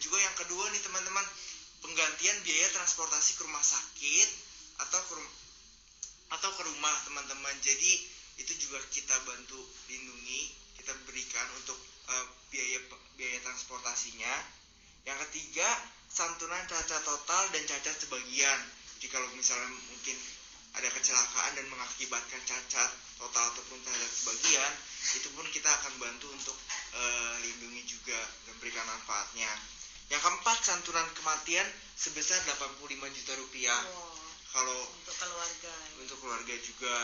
juga yang kedua nih teman-teman, penggantian biaya transportasi ke rumah sakit atau ke rumah teman-teman. Jadi itu juga kita bantu lindungi, kita berikan untuk biaya transportasinya. Yang ketiga, santunan cacat total dan cacat sebagian. Jadi kalau misalnya mungkin ada kecelakaan dan mengakibatkan cacat total ataupun cacat sebagian, itu pun kita akan bantu untuk lindungi juga dan berikan manfaatnya. Yang keempat, santunan kematian sebesar 85 juta rupiah. Kalau untuk keluarga juga.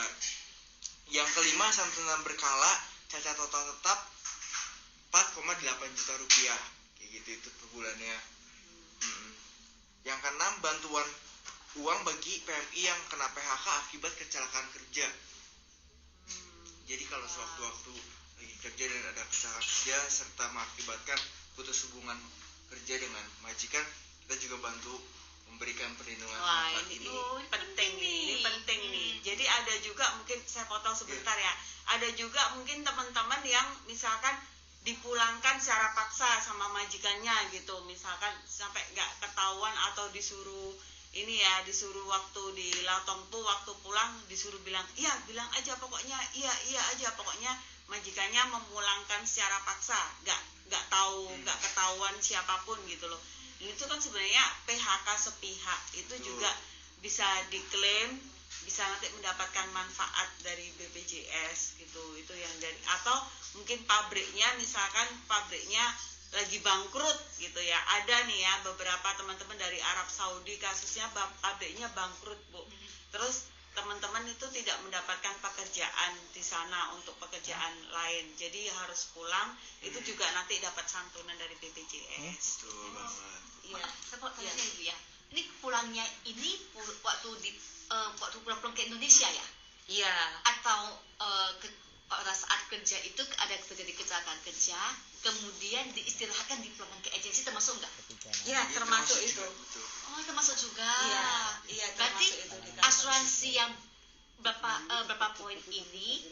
Yang kelima, santunan berkala cacat total tetap 4,8 juta rupiah. Kayak gitu itu per bulannya. Yang keenam, bantuan uang bagi PMI yang kena PHK akibat kecelakaan kerja. Jadi kalau sewaktu-waktu lagi kerja dan ada kecelakaan kerja serta mengakibatkan putus hubungan kerja dengan majikan, kita juga bantu memberikan perlindungan. Wah, ini penting nih. Jadi ada juga, mungkin saya potong sebentar ya. Ada juga mungkin teman-teman yang misalkan dipulangkan secara paksa sama majikannya gitu, misalkan sampai nggak ketahuan atau disuruh waktu di Latongpu waktu pulang disuruh bilang aja pokoknya majikannya memulangkan secara paksa, nggak ketahuan siapapun gitu loh. Itu kan sebenarnya PHK sepihak, itu juga bisa diklaim, bisa nanti mendapatkan manfaat dari BPJS gitu. Itu yang dari, atau mungkin pabriknya lagi bangkrut gitu ya. Ada nih ya beberapa teman-teman dari Arab Saudi, kasusnya pabriknya bangkrut, Bu. Terus teman-teman itu tidak mendapatkan pekerjaan di sana untuk pekerjaan lain, jadi harus pulang. Itu juga nanti dapat santunan dari BPJS. Betul banget. Iya. Saya Ibu ya. Ini pulangnya ini waktu pulang ke Indonesia ya? Iya. Atau pada saat kerja itu ada terjadi kecelakaan kerja, kemudian diistirahatkan dipulangkan ke agensi, termasuk enggak? Iya, termasuk itu. Betul. Oh, termasuk juga. Iya, berarti itu asuransi yang berapa poin ini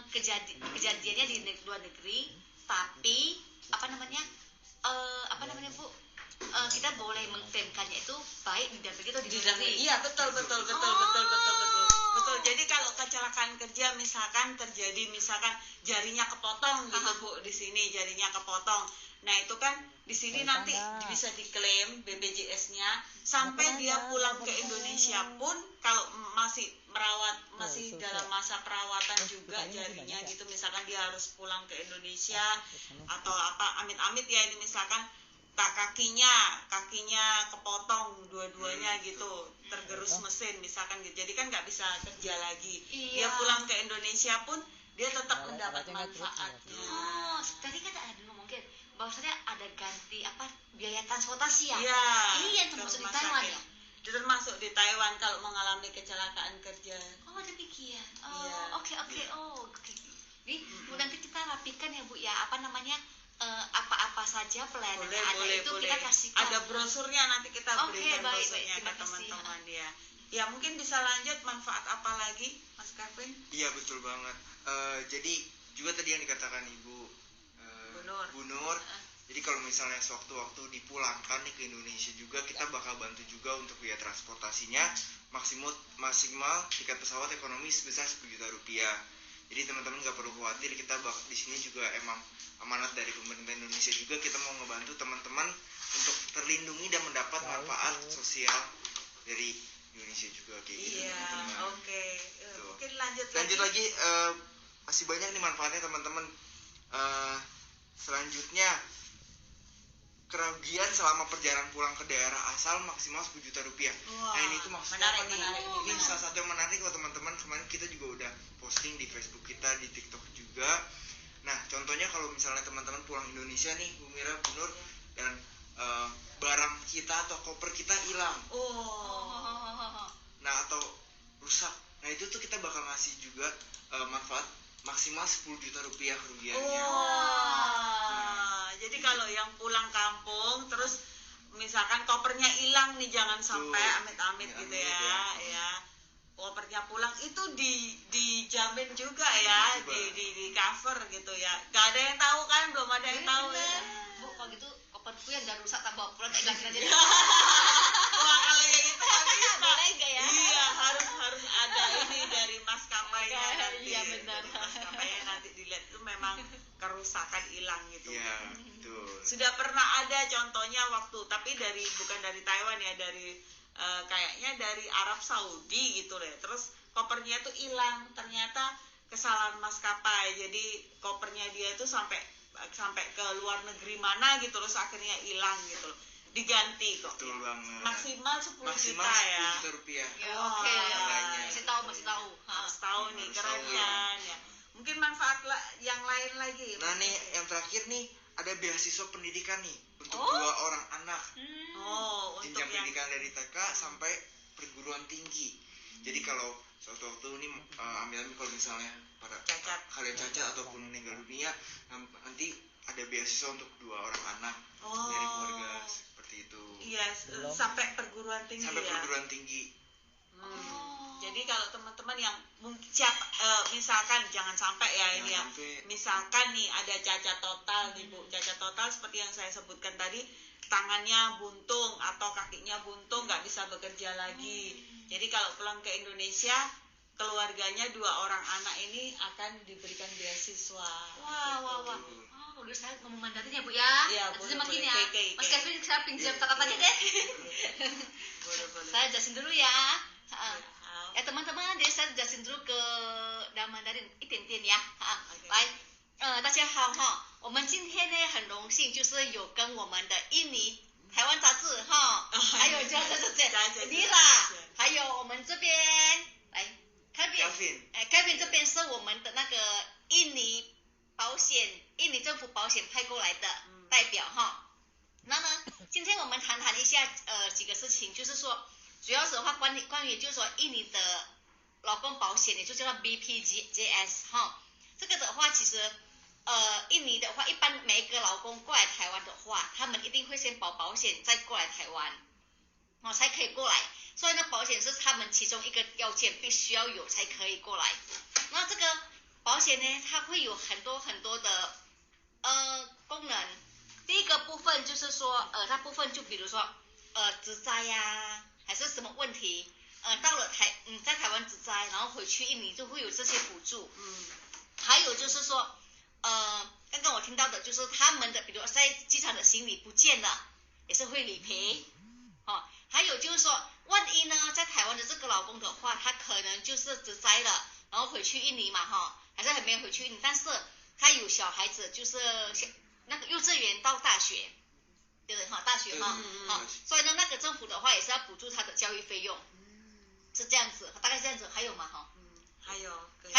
kejadiannya di luar negeri, tapi Bu, kita boleh mengklaimkannya itu baik di dalam negeri atau di luar negeri. Iya, betul. Jadi kalau kecelakaan kerja misalkan terjadi, misalkan jarinya kepotong gitu Bu, di sini jarinya kepotong. Nah, itu kan di sini nanti bisa diklaim BPJS-nya sampai dia pulang ke Indonesia pun, kalau masih dalam masa perawatan juga jarinya gitu, misalkan dia harus pulang ke Indonesia atau amit-amit ya, ini misalkan kakinya kepotong dua-duanya gitu, tergerus mesin misalkan gitu, jadi kan nggak bisa kerja lagi. Dia pulang ke Indonesia pun dia tetap mendapat manfaatnya. Tadi kan ada dulu mungkin bahwasanya ada ganti biaya transportasi ya. Iya. Ini yang termasuk di Taiwan ya. Termasuk di Taiwan kalau mengalami kecelakaan kerja. Oh, demikian. Iya. Oke. Nih, nanti kita rapikan ya Bu ya, apa saja pelayanan yang ada itu boleh. Kita kasihkan. Ada brosurnya, nanti kita berikan brosurnya ke teman-teman dia. Ya, mungkin bisa lanjut, manfaat apa lagi Mas Kevin? Iya, betul banget. Jadi juga tadi yang dikatakan Ibu Bu Nur, jadi kalau misalnya sewaktu-waktu dipulangkan nih ke Indonesia juga, kita bakal bantu juga untuk biaya transportasinya maksimal tiket pesawat ekonomi sebesar 10 juta rupiah. Jadi teman-teman nggak perlu khawatir, kita di sini juga emang amanat dari pemerintah Indonesia juga, kita mau ngebantu teman-teman untuk terlindungi dan mendapat manfaat sosial dari Indonesia juga kayak gitu. Iya, oke. Mungkin lanjut lagi. Masih banyak nih manfaatnya teman-teman. Selanjutnya, kerugian selama perjalanan pulang ke daerah asal maksimal 10 juta rupiah. Nah, ini tuh maksudnya menarik. Ini salah satu yang menarik loh teman-teman. Kemarin kita juga udah posting di Facebook kita, di TikTok juga. Nah, contohnya kalau misalnya teman-teman pulang Indonesia nih, Bu Mira, Bu Nur, dan barang kita atau koper kita hilang. Nah, atau rusak. Nah, itu tuh kita bakal ngasih juga manfaat maksimal 10 juta rupiah kerugiannya. Jadi kalau yang pulang kampung terus misalkan kopernya hilang nih, jangan sampai amit-amit gitu ya. Kopernya pulang itu dijamin juga ya, di cover gitu ya. Gak ada yang tahu kan, belum ada yang tahu. Bu, kalau gitu koperku yang udah rusak iklan aja. Wah, kalau yang itu kan bisa. Boleh nggak ya? Iya, harus ada ini dari maskapainya Oke, nanti. iya, benar. Dari maskapainya nanti dilihat itu memang kerusakan hilang gitu. Iya, betul. Sudah pernah ada contohnya waktu, tapi bukan dari Taiwan ya, dari kayaknya dari Arab Saudi gitu deh. Terus kopernya tuh hilang, ternyata kesalahan maskapai. Jadi kopernya dia itu sampai ke luar negeri mana gitu, terus akhirnya hilang gitu loh. Diganti kok. Betul banget. Maksimal 10 Maksimal juta 10 ya. juta rupiah. Ya, Wah, oke. harganya. Masih tahu. Harus tahu nih, Harus keren tahu. kan ya. Mungkin manfaat yang lain lagi. Nah nih yang terakhir nih ada beasiswa pendidikan nih untuk Oh. 2 orang anak. Oh, untuk Jenjang yang pendidikan dari TK sampai perguruan tinggi. Jadi kalau suatu waktu ini ambil kalau misalnya Cacat. kalian cacat ataupun meninggal dunia, nanti ada beasiswa untuk 2 orang anak dari keluarga seperti itu. Iya, sampai perguruan tinggi Sampai ya. perguruan tinggi. Jadi kalau teman-teman yang mungkin misalkan jangan sampai ya ini ya. Jangan sampai. Misalkan nih ada cacat total nih Bu. Cacat total seperti yang saya sebutkan tadi, tangannya buntung atau kakinya buntung, nggak bisa bekerja lagi. Jadi kalau pulang ke Indonesia, keluarganya 2 orang anak ini akan diberikan beasiswa. Wah. Betul. Oh, udah saya ngomong Mandarin ya Bu ya. Iya, Nanti boleh, semakin boleh. ya. Oke. Mas Kevin saya pinjam Iya. catatannya deh. Boleh. Saya jelasin dulu ya. Halo. Ya teman-teman, jadi saya jelasin dulu ke dalam Mandarin 一点点呀。OK 来，大家好哈，我们今天呢很荣幸，就是有跟我们的印尼台湾杂志哈，还有这妮拉，还有我们这边来 Kevin 这边是我们的那个印尼政府保险派过来的代表哈。那呢，今天我们谈一下几个事情，就是说，主要是的话关于就是说印尼的劳工保险，也就叫做 BPJS 哈。这个的话，其实印尼的话，一般每一个劳工过来台湾的话，他们一定会先保险，再过来台湾，才可以过来。所以呢，保险是他们其中一个要件，必须要有才可以过来。那这个保险呢，它会有很多的功能。第一个部分就是说，它部分就比如说职灾呀，还是什么问题，到了在台湾职灾，然后回去印尼就会有这些补助。还有就是说，刚刚我听到的就是他们的，比如在机场的行李不见了，也是会理赔。还有就是说，万一呢，在台湾的这个劳工的话，他可能就是职灾了，然后回去印尼嘛，还是还没有回去印尼，但是他有小孩子，就是那个幼稚园到大学，对不对大学所以呢，那个政府的话也是要补助他的教育费用，是这样子，大概这样子。还有吗？还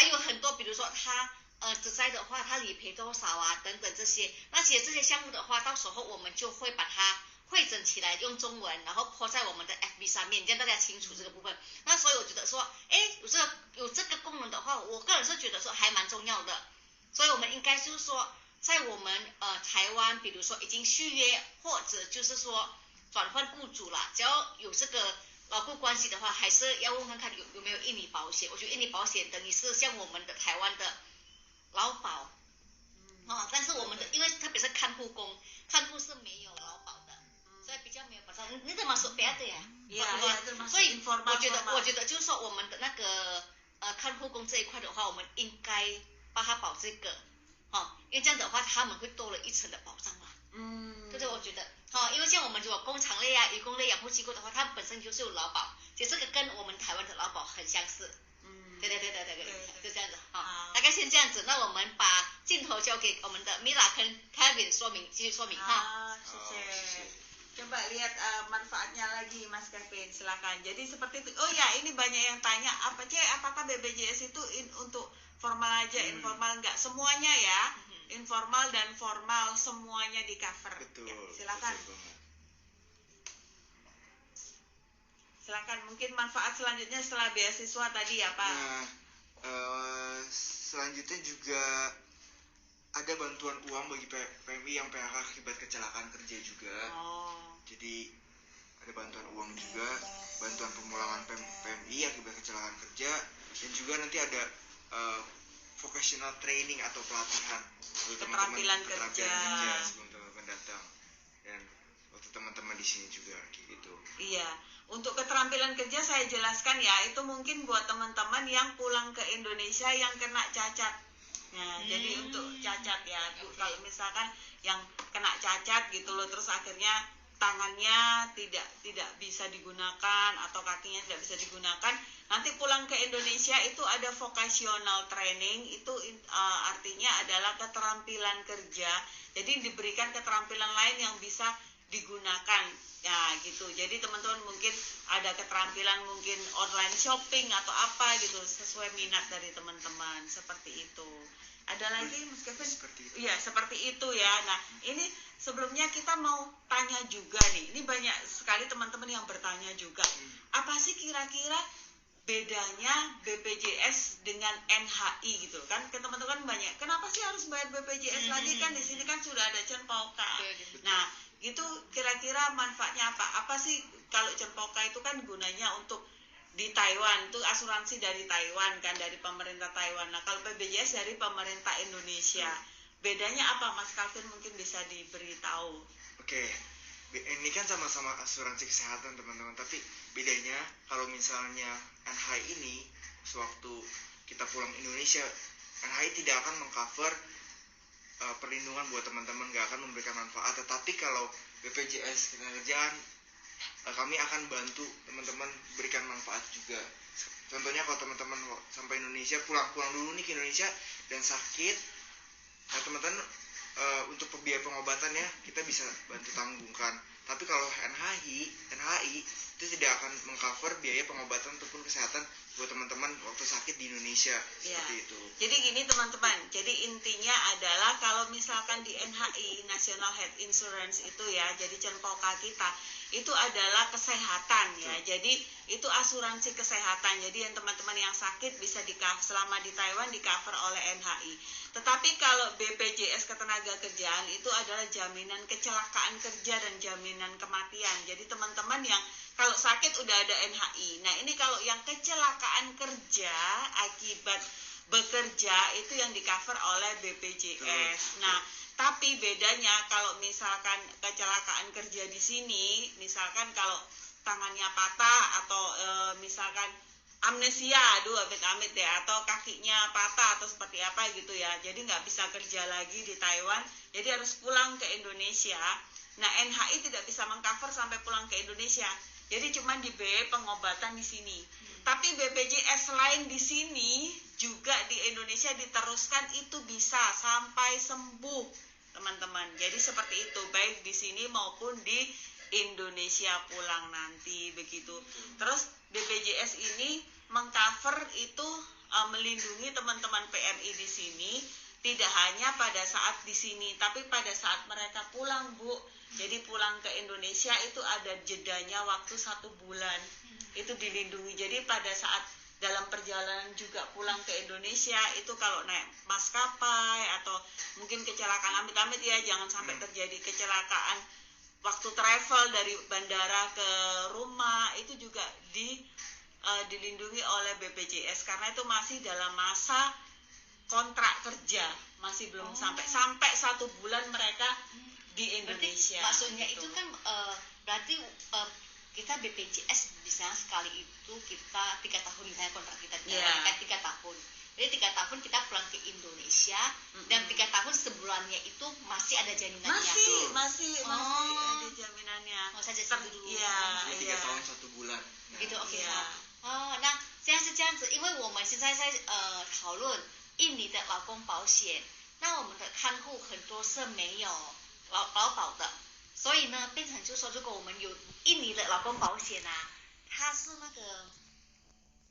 有很多，比如说他职灾的话，他理赔多少啊，等等这些。那其实这些项目的话，到时候我们就会把它汇整起来，用中文，然后 po 在我们的 FB 上面，让大家清楚这个部分。那所以我觉得说，有这个功能的话，我个人是觉得说还蛮重要的。所以我们应该就是说，在我们台湾，比如说已经续约，或者就是说转换雇主了，只要有这个劳雇关系的话，还是要问看有没有印尼保险。我觉得印尼保险等于是像我们的台湾的劳保，但是我们的因为特别是看护工，看护是没有劳保的，所以比较没有保障。你怎么说别的呀？所以我觉得就是说我们的那个看护工这一块的话，我们应该帮他保这个，因为这样的话他们会多了一层的保障啦。对对，我觉得，因为像我们如果工厂类啊、渔工类养护机构的话，它本身就是有劳保，其实这个跟我们台湾的劳保很相似。对，就这样子大概先这样子。那我们把镜头交给我们的 Mila 跟 Kevin 继续说明Coba lihat manfaatnya lagi Mas Kevin, silakan. Jadi seperti itu. Oh ya, ini banyak yang tanya apakah BPJS itu untuk formal aja, informal enggak? Semuanya ya. Informal dan formal semuanya di cover. Betul. Ya, silakan. Silakan, mungkin manfaat selanjutnya setelah beasiswa tadi ya Pak. Nah, selanjutnya juga ada bantuan uang bagi PMI yang PHK akibat kecelakaan kerja juga. Jadi ada bantuan uang juga, bantuan pemulangan PMI akibat kecelakaan kerja, dan juga nanti ada vocational training atau pelatihan keterampilan kerja sebelum teman-teman datang. Dan waktu teman-teman di sini Iya, untuk keterampilan kerja saya jelaskan ya, itu mungkin buat teman-teman yang pulang ke Indonesia yang kena cacat. Nah, jadi untuk cacat ya, Bu, kalau misalkan yang kena cacat gitu loh, terus akhirnya tangannya tidak bisa digunakan atau kakinya tidak bisa digunakan, nanti pulang ke Indonesia itu ada vocational training, itu artinya adalah keterampilan kerja. Jadi diberikan keterampilan lain yang bisa digunakan ya gitu. Jadi teman-teman mungkin ada keterampilan mungkin online shopping atau apa gitu sesuai minat dari teman-teman, seperti itu. Ada lagi Mas Kevin? Iya, seperti itu ya. Nah, ini sebelumnya kita mau tanya juga nih. Ini banyak sekali teman-teman yang bertanya juga. Apa sih kira-kira bedanya BPJS dengan NHI gitu kan? Teman-teman banyak. Kenapa sih harus bayar BPJS lagi, kan di sini kan sudah ada Cempaka. Nah, itu kira-kira manfaatnya apa? Apa sih kalau Cempaka itu kan gunanya untuk di Taiwan, itu asuransi dari Taiwan kan, dari pemerintah Taiwan. Nah, kalau BPJS dari pemerintah Indonesia. Bedanya apa Mas Calvin, mungkin bisa diberitahu? Oke. Ini kan sama-sama asuransi kesehatan teman-teman, tapi bedanya kalau misalnya NHI ini sewaktu kita pulang Indonesia, NHI tidak akan mengcover perlindungan buat teman-teman, nggak akan memberikan manfaat. Tetapi kalau BPJS Ketenagakerjaan, kami akan bantu teman-teman berikan manfaat juga. Contohnya kalau teman-teman sampai Indonesia, pulang dulu nih ke Indonesia dan sakit, nah teman-teman untuk biaya pengobatannya kita bisa bantu tanggungkan. Tapi kalau NHI itu tidak akan mengcover biaya pengobatan ataupun kesehatan buat teman-teman waktu sakit di Indonesia, seperti itu. Jadi gini teman-teman, jadi intinya adalah kalau misalkan di NHI National Health Insurance itu ya, jadi Cempaka kita itu adalah kesehatan ya. Jadi itu asuransi kesehatan. Jadi yang teman-teman yang sakit bisa selama di Taiwan di cover oleh NHI. Tetapi kalau BPJS Ketenagakerjaan itu adalah jaminan kecelakaan kerja dan jaminan kematian. Jadi teman-teman yang kalau sakit udah ada NHI. Nah, ini kalau yang kecelakaan kerja akibat bekerja itu yang di cover oleh BPJS. Nah, tapi bedanya kalau misalkan kecelakaan kerja di sini, misalkan kalau tangannya patah atau misalkan amnesia, amit-amit ya, atau kakinya patah atau seperti apa gitu ya, jadi nggak bisa kerja lagi di Taiwan, jadi harus pulang ke Indonesia. Nah, NHI tidak bisa mengcover sampai pulang ke Indonesia, jadi cuma dibiayai pengobatan di sini. Tapi BPJS selain di sini juga di Indonesia diteruskan itu bisa sampai sembuh, teman-teman. Jadi seperti itu, baik di sini maupun di Indonesia pulang nanti begitu. Terus BPJS ini mengcover itu melindungi teman-teman PMI di sini, tidak hanya pada saat di sini, tapi pada saat mereka pulang, Bu. Jadi pulang ke Indonesia itu ada jedanya waktu 1 bulan. Itu dilindungi. Jadi pada saat dalam perjalanan juga pulang ke Indonesia itu kalau naik maskapai atau mungkin kecelakaan amit-amit ya, jangan sampai terjadi kecelakaan waktu travel dari bandara ke rumah, itu juga dilindungi oleh BPJS karena itu masih dalam masa kontrak kerja, masih belum sampai 1 bulan mereka di Indonesia. Berarti maksudnya gitu. itu kan berarti kita BPJS bisa sekali itu kita 3 tahun misalnya kontrak kita kan 3 tahun. Jadi 3 tahun kita pulang ke Indonesia dan 3 tahun sebulannya itu masih ada jaminannya. Masih ada jaminannya. Mau saja dulu. Iya. 3 tahun 1 bulan. Gitu, oke. 那现在是这样子，因为我们现在在讨论印尼的劳工保险，那我们的看护很多是没有劳保的，所以呢，变成就是说，如果我们有印尼的劳工保险啊，它是那个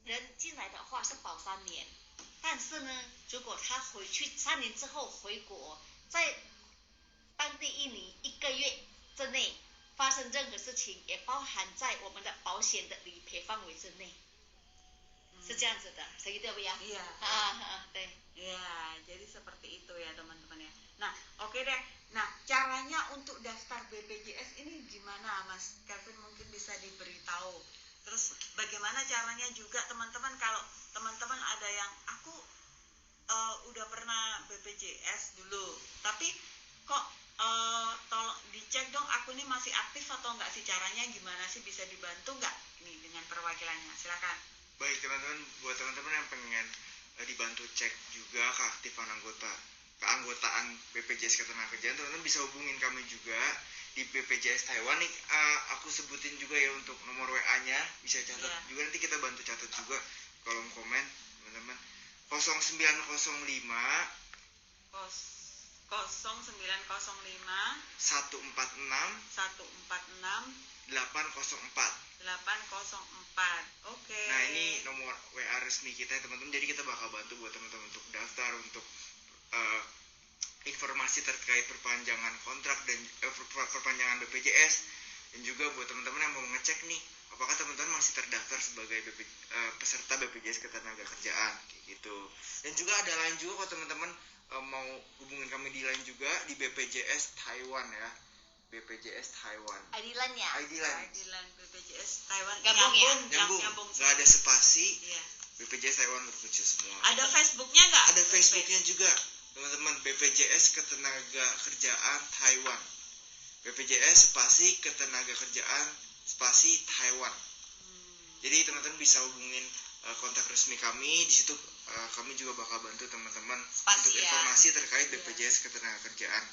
人进来的话是保3年，但是呢，如果他回去3年之后回国，在当地印尼1个月之内发生任何事情，也包含在我们的保险的理赔范围之内，是这样子的，对不呀？ Iya. 对。 Ya, jadi seperti itu ya teman-teman ya. Nah, oke deh. Nah, caranya untuk daftar BPJS ini gimana, Mas Kevin, mungkin bisa diberitahu. Terus bagaimana caranya juga teman-teman, kalau teman-teman ada yang aku udah pernah BPJS dulu, tapi kok dicek dong aku ini masih aktif atau enggak sih, caranya gimana sih, bisa dibantu nggak nih dengan perwakilannya, silakan. Baik teman-teman, buat teman-teman yang pengen dibantu cek juga keaktifan keanggotaan BPJS Ketenagakerjaan, teman-teman bisa hubungin kami juga di BPJS Taiwan nih. Aku sebutin juga ya untuk nomor WA-nya, bisa catat juga, nanti kita bantu catat juga kolom komen teman-teman. 0905 0905 146 804. 804. Oke. Nah, ini nomor WA resmi kita ya teman-teman. Jadi kita bakal bantu buat teman-teman untuk daftar, untuk informasi terkait perpanjangan kontrak dan perpanjangan BPJS, dan juga buat teman-teman yang mau ngecek nih apakah teman-teman masih terdaftar sebagai peserta BPJS Ketenagakerjaan kayak gitu. Dan juga ada lain juga kalau teman-teman mau hubungin kami di lain juga di BPJS Taiwan ya. BPJS Taiwan. ID-line-nya. ID-line BPJS Taiwan. Nyambung. Nggak ada spasi. Iya. BPJS Taiwan berkucu semua. Ada Facebooknya nggak? Ada Facebooknya juga teman-teman, BPJS Ketenagakerjaan Taiwan. BPJS spasi Ketenagakerjaan spasi Taiwan. Jadi teman-teman bisa hubungin kontak resmi kami di situ. Kami juga bakal bantu teman-teman untuk informasi terkait BPJS Ketenagakerjaan